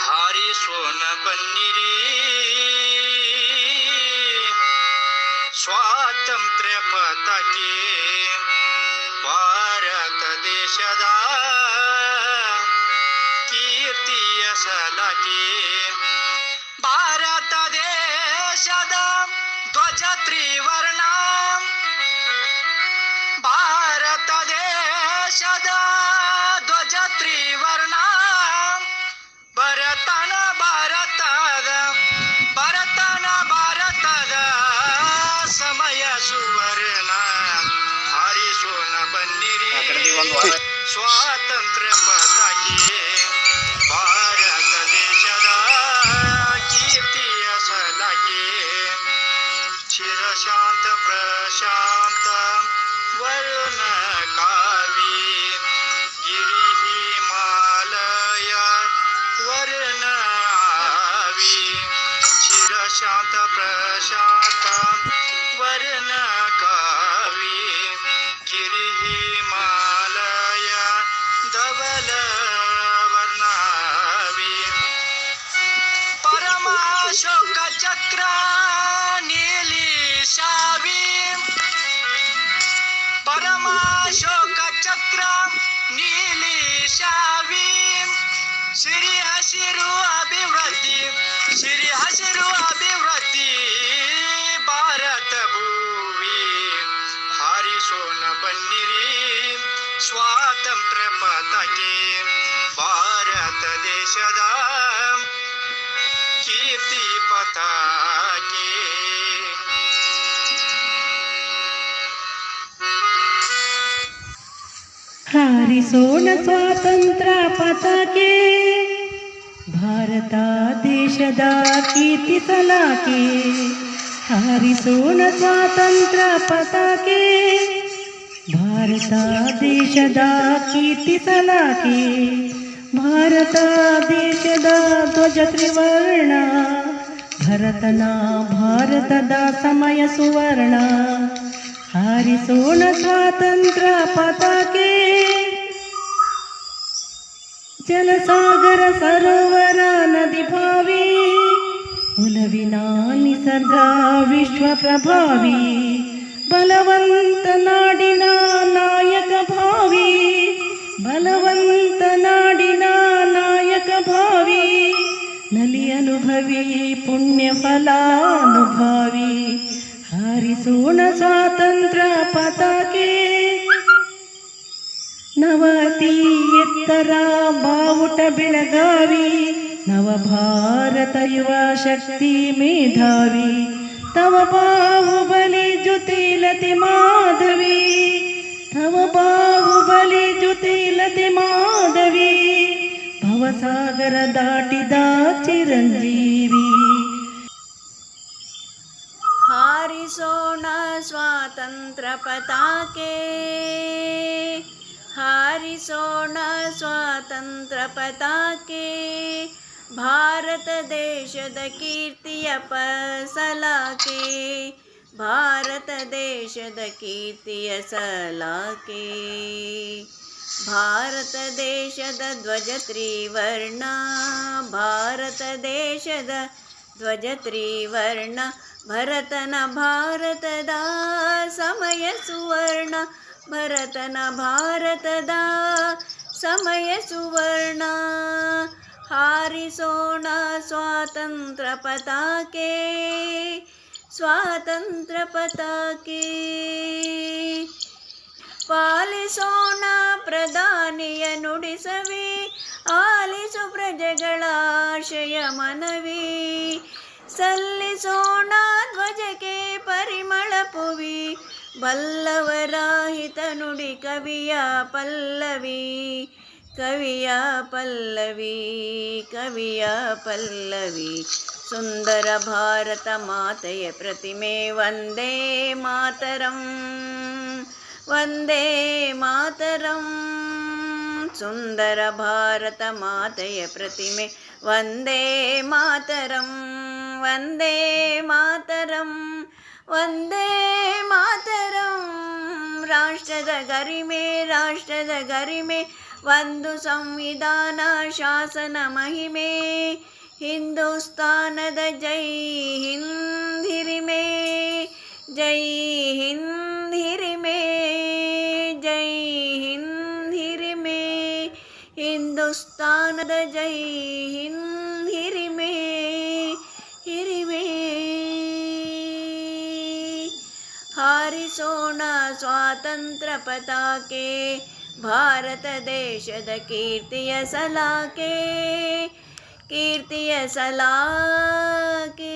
ಹಾರಿಸೋಣ ಬನ್ನಿರಿ ಸ್ವಾತಂತ್ರ್ಯ ಪತಾಕೆ ಭಾರತ ದೇಶದ ಕೀರ್ತಿಯ ಸಲಾಕೆ ಭಾರತ ದೇಶದ ಧ್ವಜ ತ್ರಿವರ್ಣ ಭಾರತ ದೇಶದ ಧ್ವಜ ತ್ರಿವರ್ಣ ಭರತನ ಭಾರತದ ಸಮಯ ಸುವರ್ಣ ಹಾರಿಸೋಣ ಬನ್ನಿರಿ ಸ್ವಾತಂತ್ರ್ಯ ಪತಾಕೆ ಭಾರತ ದೇಶದ ಕೀರ್ತಿಯ ಸಲಾಕೆ ಚಿರಶಾಂತ ಪ್ರಶಾಂತ ವರುಣ ಕಾವಿ ಗಿರಿ ಹಿಮಾಲಯ ವರುಣ ಆವಿ ಚಿರಶಾಂತ ಪ್ರಶಾಂತ ವರುಣ ಕಾವಿ ಗಿರಿ ಹಿಮಾಲಯ ಧವಲ ವರ್ಣಾವಿ ಪರಮಾಶೋಕ ಚಕ್ರ ನೀಲಿ ಶಾವಿ ಪರಮಾಶೋಕ ಚಕ್ರ ನೀಲಿ ಶಾವಿ ಸಿರಿ ಹಸಿರು ಅಭಿವೃದ್ಧಿ ಭಾರತ ಭೂವಿ ಹಾರಿಸೋಣ ಬನ್ನಿರಿ ಸ್ವಾತಂತ್ರ್ಯ ಪತಾಕೆ ಭಾರತ ದೇಶದ ಕೀರ್ತಿ ಪತಾಕೆ ಹಾರಿಸೋಣ ಸ್ವಾತಂತ್ರ್ಯ ಪತಾಕೆ ಭಾರತ ದೇಶದ ಕೀರ್ತಿ ಸಲಾಕೆ ಹಾರಿಸೋಣ ಸ್ವಾತಂತ್ರ್ಯ ಪತಾಕೆ ಭಾರತ ದೇಶದ ಕೀರ್ತಿ ಸಲಾಕೆ ಭಾರತ ದೇಶದ ಧ್ವಜ ತ್ರಿವರ್ಣ ಭರತನ ಭಾರತದ ಸಮಯ ಸುವರ್ಣ ಹಾರಿಸೋಣ ಸ್ವಾತಂತ್ರ್ಯ ಪತಾಕೆ ಜಲಸಾಗರ ಸರೋವರ ನದಿ ಭಾವಿ ಉಲವಿನ ನಿಸರ್ಗ ವಿಶ್ವ ಪ್ರಭಾವಿ ಬಲವಂತ ನಾಡಿನ ನಾಯಕ ಭಾವಿ ಬಲವಂತ ನಾಡಿನ ನಾಯಕ ಭಾವಿ ನಲಿ ಅನುಭವಿ ಪುಣ್ಯ ಫಲಾನುಭಾವಿ ಹಾರಿಸೋಣ ಸ್ವಾತಂತ್ರ್ಯ ಪತಾಕೆ ನವತಿ ಎತ್ತರ ಬಾವುಟ ಬೆಳಗಾವಿ ನವಭಾರತ ಯುವ ಶಕ್ತಿ ಮೇಧಾವಿ ತವ ಬಾಹುಬಲಿ ಜುತಿಲತೆ ಮಾಧವಿ ತವ ಬಾಹುಬಲಿ ಜುತಿಲತೆ ಮಾಧವಿ ಭವಸಾಗರ ದಾಟಿದ ಚಿರಂಜೀವಿ ಹಾರಿಸೋಣ ಸ್ವಾತಂತ್ರ್ಯ ಪತಾಕೆ ಹಾರಿಸೋಣ ಸ್ವಾತಂತ್ರ್ಯ ಪತಾಕೆ ಭಾರತ ದೇಶದ ಕೀರ್ತಿಯ ಸಲಾಕೆ ಭಾರತ ದೇಶದ ಕೀರ್ತಿಯ ಸಲಾಕೆ ಭಾರತ ದೇಶದ ಧ್ವಜ ತ್ರಿವರ್ಣ ಭಾರತ ದೇಶದ ಧ್ವಜ ತ್ರಿವರ್ಣ ಭರತನ ಭಾರತದ ಸಮಯ ಸುವರ್ಣ ಭರತನ ಭಾರತದ ಸಮಯ ಸುವರ್ಣ ಹಾರಿಸೋಣ ಸ್ವಾತಂತ್ರ್ಯ ಪತಾಕೆ ಸ್ವಾತಂತ್ರ್ಯ ಪತಾಕೆ ಪಾಲಿಸೋಣ ಪ್ರಧಾನಿಯ ನುಡಿಸವಿ ಆಲಿಸು ಪ್ರಜೆಗಳ ಆಶಯ ಮನವಿ ಸಲ್ಲಿಸೋಣ ಧ್ವಜಕ್ಕೆ ಪರಿಮಳ ಪುವಿ ಬಲ್ಲವರ ಹಿತ ನುಡಿ ಕವಿಯ ಪಲ್ಲವಿ ಕವಿಯ ಪಲ್ಲವಿ ಕವಿಯ ಪಲ್ಲವಿ ಸುಂದರ ಭಾರತ ಮಾತೆಯ ಪ್ರತಿಮೆ ವಂದೇ ಮಾತರಂ ವಂದೇ ಮಾತರಂ ಸುಂದರ ಭಾರತ ಮಾತೆಯ ಪ್ರತಿಮೆ ವಂದೇ ಮಾತರಂ ವಂದೇ ಮಾತರಂ ವಂದೇ ಮಾತರಂ ರಾಷ್ಟ್ರದ ಗರಿಮೆ ಒಂದು ಸಂವಿಧಾನ ಶಾಸನ ಮಹಿಮೆ ಹಿಂದೂಸ್ತಾನದ ಜೈ ಹಿಂದ್ ಹಿರಿಮೆ ಜೈ ಹಿಂದ್ ಹಿರಿಮೆ ಜೈ ಹಿಂದ್ ಹಿರಿಮೆ ಹಿಂದೂಸ್ತಾನದ ಜೈ ಹಿಂದ್ ಹಿರಿಮೆ ಹಿರಿಮೆ ಹಾರಿಸೋಣ ಸ್ವಾತಂತ್ರ್ಯ ಪತಾಕೆ ಭಾರತ ದೇಶದ ಕೀರ್ತಿಯ ಸಲಾಕೆ ಕೀರ್ತಿಯ ಸಲಾಕೆ